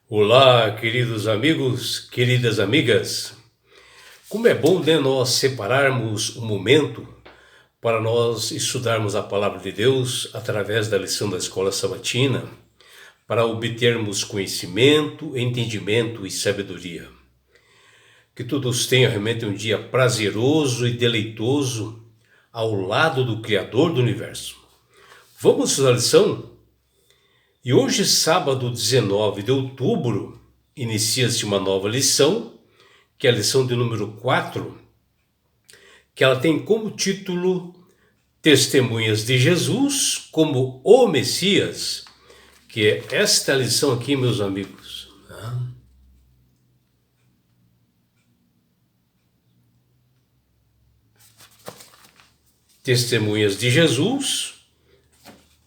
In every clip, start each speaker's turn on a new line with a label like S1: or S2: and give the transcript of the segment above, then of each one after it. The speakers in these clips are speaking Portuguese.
S1: Olá, queridos amigos, queridas amigas. Como é bom, né, nós separarmos um momento para nós estudarmos a palavra de Deus através da lição da escola sabatina, para obtermos conhecimento, entendimento e sabedoria. Que todos tenham realmente um dia prazeroso e deleitoso ao lado do Criador do Universo. Vamos à lição? E hoje, sábado 19 de outubro, inicia-se uma nova lição, que é a lição de número 4, que ela tem como título Testemunhas de Jesus como o Messias, que é esta lição aqui, meus amigos. Testemunhas de Jesus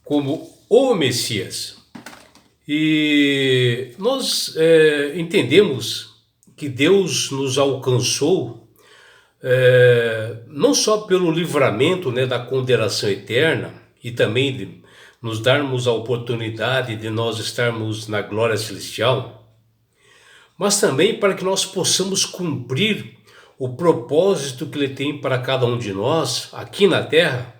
S1: como o Messias. E nós entendemos que Deus nos alcançou não só pelo livramento, né, da condenação eterna e também de nos darmos a oportunidade de nós estarmos na glória celestial, mas também para que nós possamos cumprir o propósito que Ele tem para cada um de nós aqui na terra,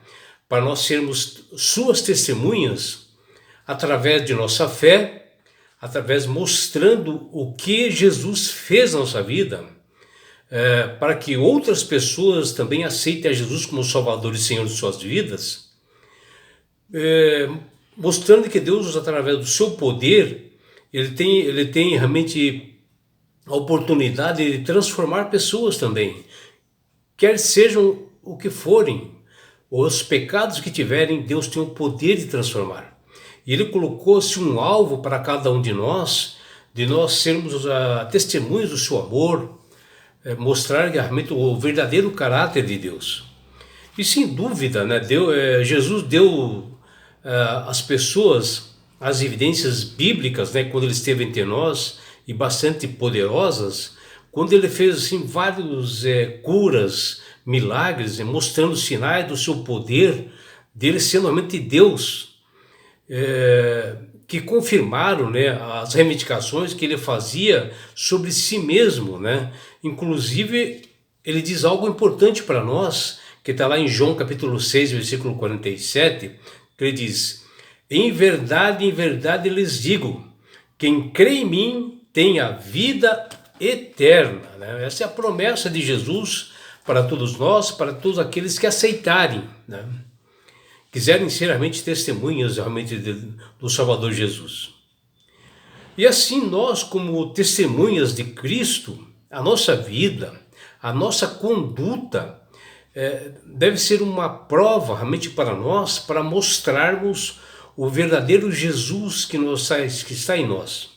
S1: para nós sermos suas testemunhas através de nossa fé, através mostrando o que Jesus fez na nossa vida, para que outras pessoas também aceitem a Jesus como Salvador e Senhor de suas vidas, mostrando que Deus, através do seu poder, ele tem realmente a oportunidade de transformar pessoas também, quer sejam o que forem, os pecados que tiverem, Deus tem o poder de transformar. E Ele colocou-se um alvo para cada um de nós sermos testemunhas do seu amor, mostrar realmente o verdadeiro caráter de Deus. E sem dúvida, né, Jesus deu às pessoas as evidências bíblicas, né, quando Ele esteve entre nós, e bastante poderosas, quando Ele fez assim, vários curas, milagres, mostrando sinais do seu poder, dele sendo realmente Deus, que confirmaram, né, as reivindicações que ele fazia sobre si mesmo, né? Inclusive, ele diz algo importante para nós, que está lá em João capítulo 6, versículo 47, que ele diz: em verdade lhes digo, quem crê em mim tem a vida eterna. Né? Essa é a promessa de Jesus para todos nós, para todos aqueles que aceitarem, né? Quiserem ser realmente testemunhas realmente do Salvador Jesus. E assim nós, como testemunhas de Cristo, a nossa vida, a nossa conduta deve ser uma prova realmente para nós, para mostrarmos o verdadeiro Jesus que está em nós.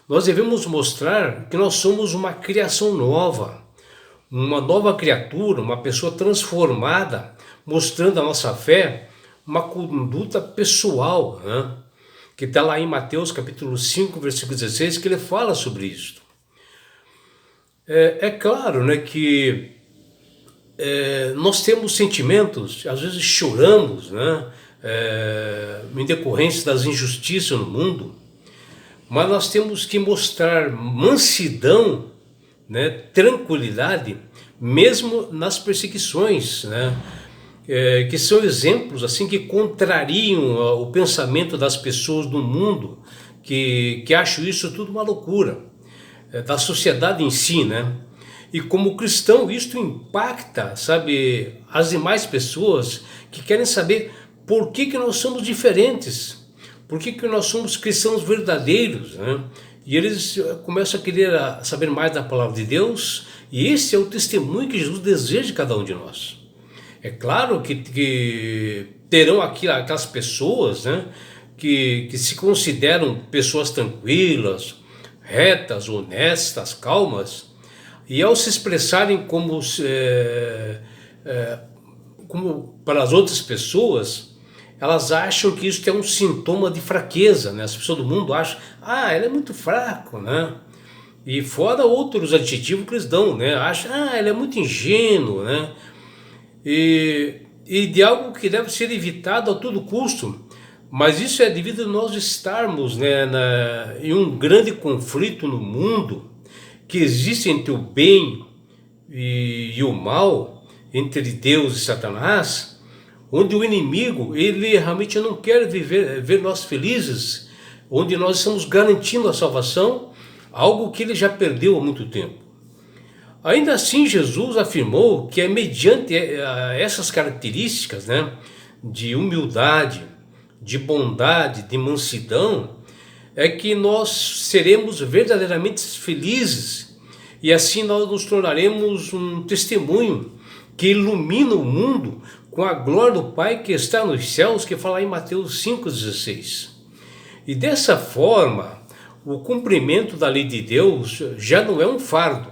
S1: Nós devemos mostrar que nós somos uma criação nova, uma nova criatura, uma pessoa transformada, mostrando a nossa fé, uma conduta pessoal, né? Que está lá em Mateus capítulo 5, versículo 16, que ele fala sobre isso. É claro, né, que nós temos sentimentos, às vezes choramos, né, em decorrência das injustiças no mundo, mas nós temos que mostrar mansidão, né, tranquilidade, mesmo nas perseguições, né, que são exemplos assim que contrariam o pensamento das pessoas do mundo, que acham isso tudo uma loucura, da sociedade em si, né? E como cristão, isto impacta, sabe, as demais pessoas que querem saber por que nós somos diferentes, por que nós somos cristãos verdadeiros, né? E eles começam a querer saber mais da palavra de Deus, e esse é o testemunho que Jesus deseja de cada um de nós. É claro que terão aquelas pessoas, né, que se consideram pessoas tranquilas, retas, honestas, calmas, e ao se expressarem como para as outras pessoas, elas acham que isso é um sintoma de fraqueza, né? As pessoas do mundo acham, ele é muito fraco, né? E fora outros adjetivos que eles dão, né? Acham, ele é muito ingênuo, né? E de algo que deve ser evitado a todo custo, Mas isso é devido a nós estarmos, né, em um grande conflito no mundo que existe entre o bem e o mal, entre Deus e Satanás, onde o inimigo ele realmente não quer ver nós felizes, onde nós estamos garantindo a salvação, algo que ele já perdeu há muito tempo. Ainda assim, Jesus afirmou que é mediante essas características, né, de humildade, de bondade, de mansidão, é que nós seremos verdadeiramente felizes e assim nós nos tornaremos um testemunho que ilumina o mundo com a glória do Pai que está nos céus, que fala em Mateus 5,16. E dessa forma, o cumprimento da lei de Deus já não é um fardo,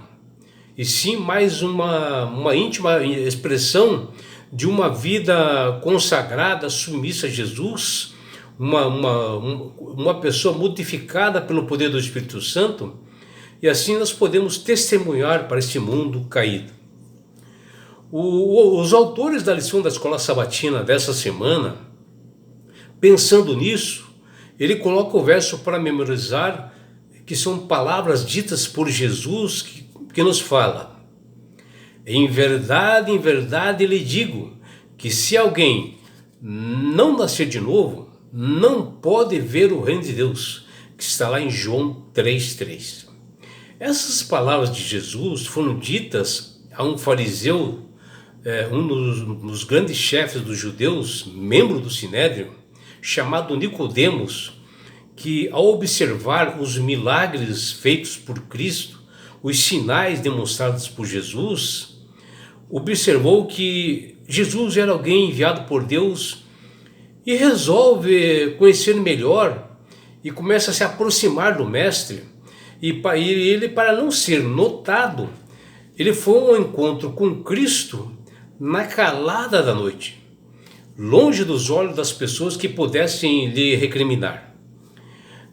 S1: e sim mais uma íntima expressão de uma vida consagrada, submissa a Jesus, uma pessoa modificada pelo poder do Espírito Santo, e assim nós podemos testemunhar para este mundo caído. Os autores da lição da Escola Sabatina dessa semana, pensando nisso, ele coloca o verso para memorizar, que são palavras ditas por Jesus, que nos fala: em verdade lhe digo, que se alguém não nascer de novo, não pode ver o reino de Deus, que está lá em João 3,3. Essas palavras de Jesus foram ditas a um fariseu, um dos grandes chefes dos judeus, membro do Sinédrio, chamado Nicodemos, que ao observar os milagres feitos por Cristo, os sinais demonstrados por Jesus, observou que Jesus era alguém enviado por Deus e resolve conhecer melhor e começa a se aproximar do mestre. E ele, para não ser notado, ele foi a um encontro com Cristo na calada da noite, longe dos olhos das pessoas que pudessem lhe recriminar.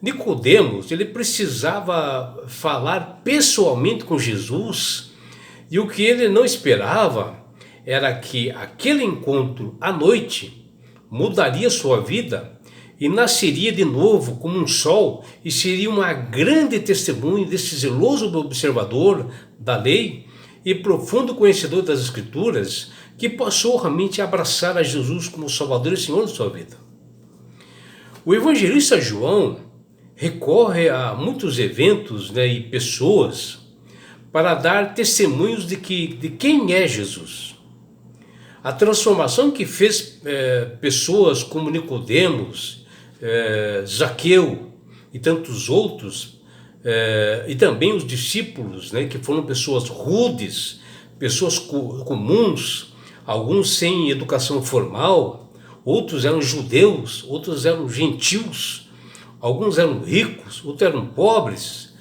S1: Nicodemos, ele precisava falar pessoalmente com Jesus, e o que ele não esperava era que aquele encontro à noite mudaria sua vida e nasceria de novo como um sol e seria uma grande testemunha desse zeloso observador da lei e profundo conhecedor das Escrituras, que passou realmente a abraçar a Jesus como Salvador e Senhor de sua vida. O evangelista João recorre a muitos eventos, né, e pessoas para dar testemunhos de quem é Jesus. A transformação que fez pessoas como Nicodemos, Zaqueu e tantos outros, e também os discípulos, né, que foram pessoas rudes, pessoas comuns, alguns sem educação formal, outros eram judeus, outros eram gentios, alguns eram ricos, outros eram pobres,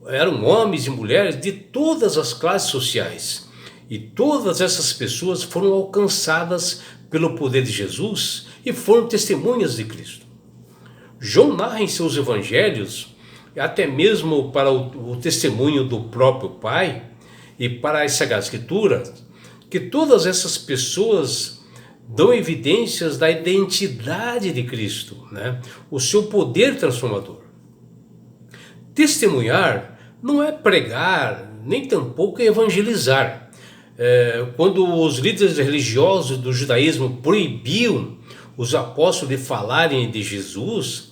S1: eram homens e mulheres de todas as classes sociais. E todas essas pessoas foram alcançadas pelo poder de Jesus e foram testemunhas de Cristo. João narra em seus evangelhos, até mesmo para o testemunho do próprio Pai e para as Sagradas Escrituras, que todas essas pessoas dão evidências da identidade de Cristo, né? O seu poder transformador. Testemunhar não é pregar, nem tampouco é evangelizar. Quando os líderes religiosos do judaísmo proibiam os apóstolos de falarem de Jesus,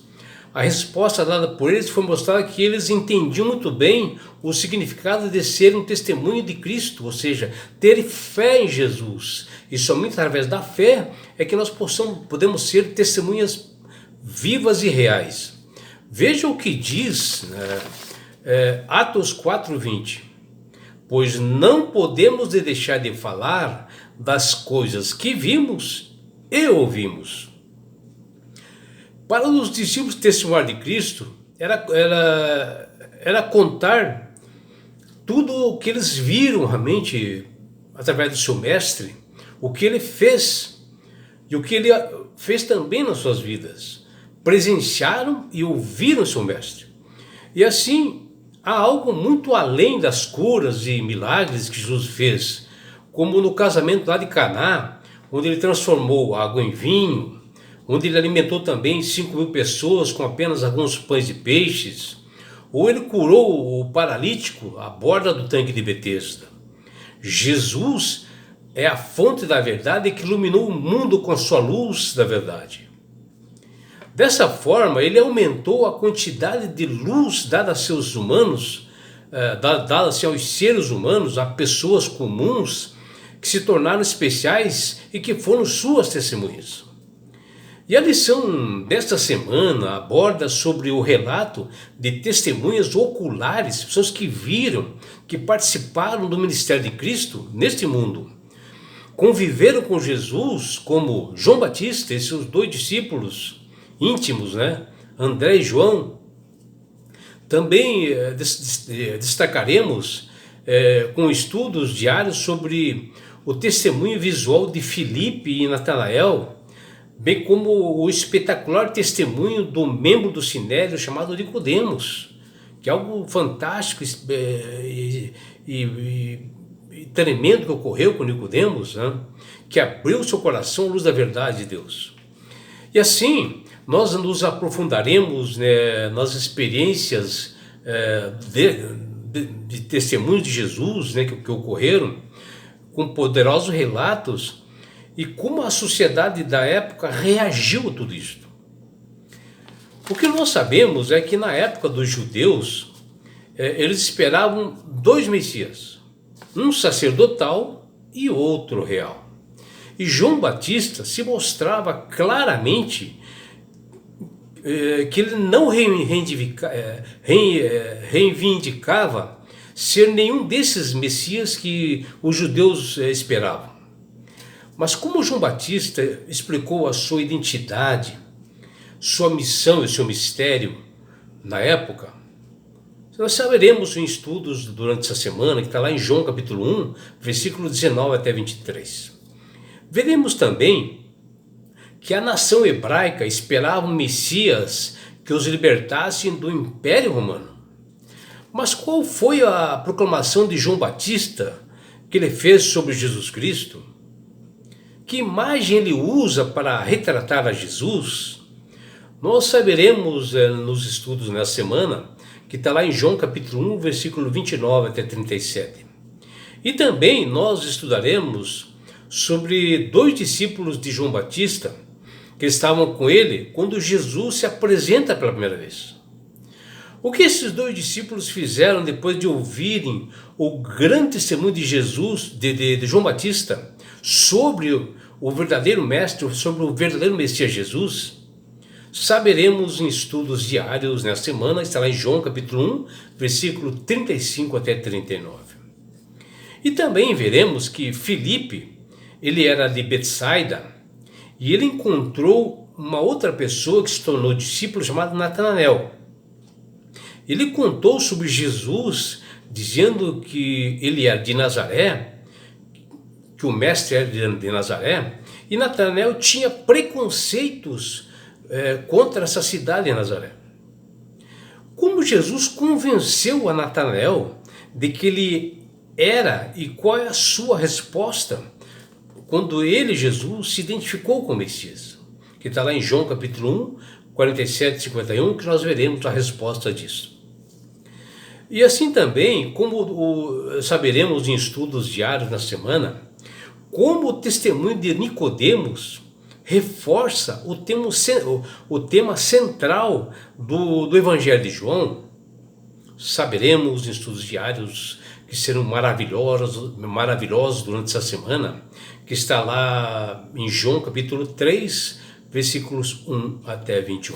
S1: a resposta dada por eles foi mostrar que eles entendiam muito bem o significado de ser um testemunho de Cristo, ou seja, ter fé em Jesus. E somente através da fé é que nós podemos ser testemunhas vivas e reais. Veja o que diz Atos 4:20. Pois não podemos deixar de falar das coisas que vimos e ouvimos. Para os discípulos testemunhar de Cristo, era contar tudo o que eles viram realmente através do seu mestre, o que ele fez e o que ele fez também nas suas vidas. Presenciaram e ouviram seu mestre. E assim, há algo muito além das curas e milagres que Jesus fez, como no casamento lá de Caná, onde ele transformou água em vinho, onde ele alimentou também 5.000 pessoas com apenas alguns pães e peixes, ou ele curou o paralítico à borda do tanque de Betesda. Jesus é a fonte da verdade que iluminou o mundo com a sua luz da verdade. Dessa forma, ele aumentou a quantidade de luz dada a seus humanos, dada-se aos seres humanos, a pessoas comuns que se tornaram especiais e que foram suas testemunhas. E a lição desta semana aborda sobre o relato de testemunhas oculares, pessoas que viram, que participaram do ministério de Cristo neste mundo. Conviveram com Jesus, como João Batista e seus 2 discípulos íntimos, André e João. Também destacaremos com estudos diários sobre o testemunho visual de Filipe e Natanael, bem como o espetacular testemunho do membro do Sinédrio chamado Nicodemos, que é algo fantástico e tremendo que ocorreu com Nicodemos, que abriu seu coração à luz da verdade de Deus. E assim, nós nos aprofundaremos nas experiências de testemunhos de Jesus que ocorreram, com poderosos relatos, e como a sociedade da época reagiu a tudo isto. O que nós sabemos é que na época dos judeus, eles esperavam 2 Messias, um sacerdotal e outro real. E João Batista se mostrava claramente que ele não reivindicava ser nenhum desses Messias que os judeus esperavam. Mas como João Batista explicou a sua identidade, sua missão e seu mistério na época, nós saberemos em estudos durante essa semana, que está lá em João capítulo 1, versículo 19 até 23. Veremos também que a nação hebraica esperava um Messias que os libertasse do Império Romano. Mas qual foi a proclamação de João Batista que ele fez sobre Jesus Cristo? Que imagem ele usa para retratar a Jesus? Nós saberemos nos estudos nessa semana, que está lá em João capítulo 1, versículo 29 até 37. E também nós estudaremos sobre 2 discípulos de João Batista que estavam com ele quando Jesus se apresenta pela primeira vez. O que esses 2 discípulos fizeram depois de ouvirem o grande testemunho de Jesus, de João Batista, sobre o verdadeiro mestre, sobre o verdadeiro Messias Jesus? Saberemos em estudos diários nesta semana, está lá em João capítulo 1, versículo 35 até 39. E também veremos que Filipe, ele era de Betsaida, e ele encontrou uma outra pessoa que se tornou discípulo chamado Natanael. Ele contou sobre Jesus, dizendo que ele era de Nazaré, que o mestre era de Nazaré, e Natanael tinha preconceitos contra essa cidade de Nazaré. Como Jesus convenceu a Natanael de que ele era e qual é a sua resposta quando ele, Jesus, se identificou com o Messias? Que está lá em João capítulo 1, 47 e 51, que nós veremos a resposta disso. E assim também, como saberemos em estudos diários na semana, como o testemunho de Nicodemos reforça o tema central do Evangelho de João. Saberemos em estudos diários que serão maravilhosos durante essa semana, que está lá em João capítulo 3, versículos 1 até 21.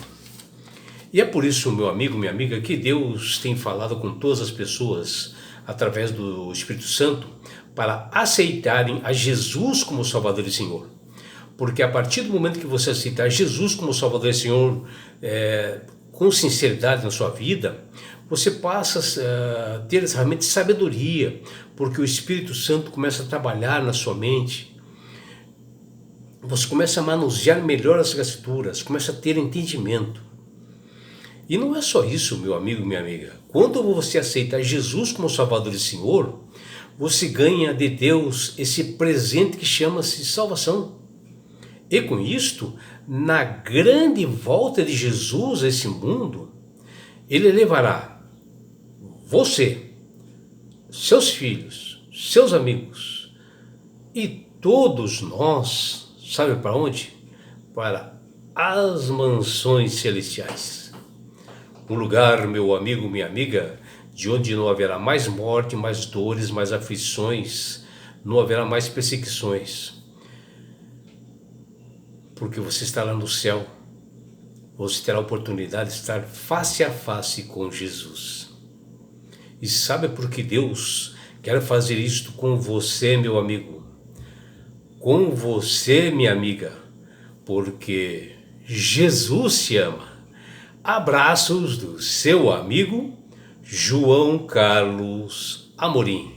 S1: E é por isso, meu amigo, minha amiga, que Deus tem falado com todas as pessoas através do Espírito Santo para aceitarem a Jesus como Salvador e Senhor. Porque a partir do momento que você aceitar Jesus como Salvador e Senhor com sinceridade na sua vida, você passa a ter realmente sabedoria, porque o Espírito Santo começa a trabalhar na sua mente. Você começa a manusear melhor as escrituras, começa a ter entendimento. E não é só isso, meu amigo, minha amiga. Quando você aceita Jesus como Salvador e Senhor, você ganha de Deus esse presente que chama-se salvação. E com isto, na grande volta de Jesus a esse mundo, ele levará você, seus filhos, seus amigos e todos nós, sabe para onde? Para as mansões celestiais. Um lugar, meu amigo, minha amiga, de onde não haverá mais morte, mais dores, mais aflições, não haverá mais perseguições. Porque você está lá no céu, você terá a oportunidade de estar face a face com Jesus. E sabe por que Deus quer fazer isto com você, meu amigo? Com você, minha amiga? Porque Jesus te ama. Abraços do seu amigo João Carlos Amorim.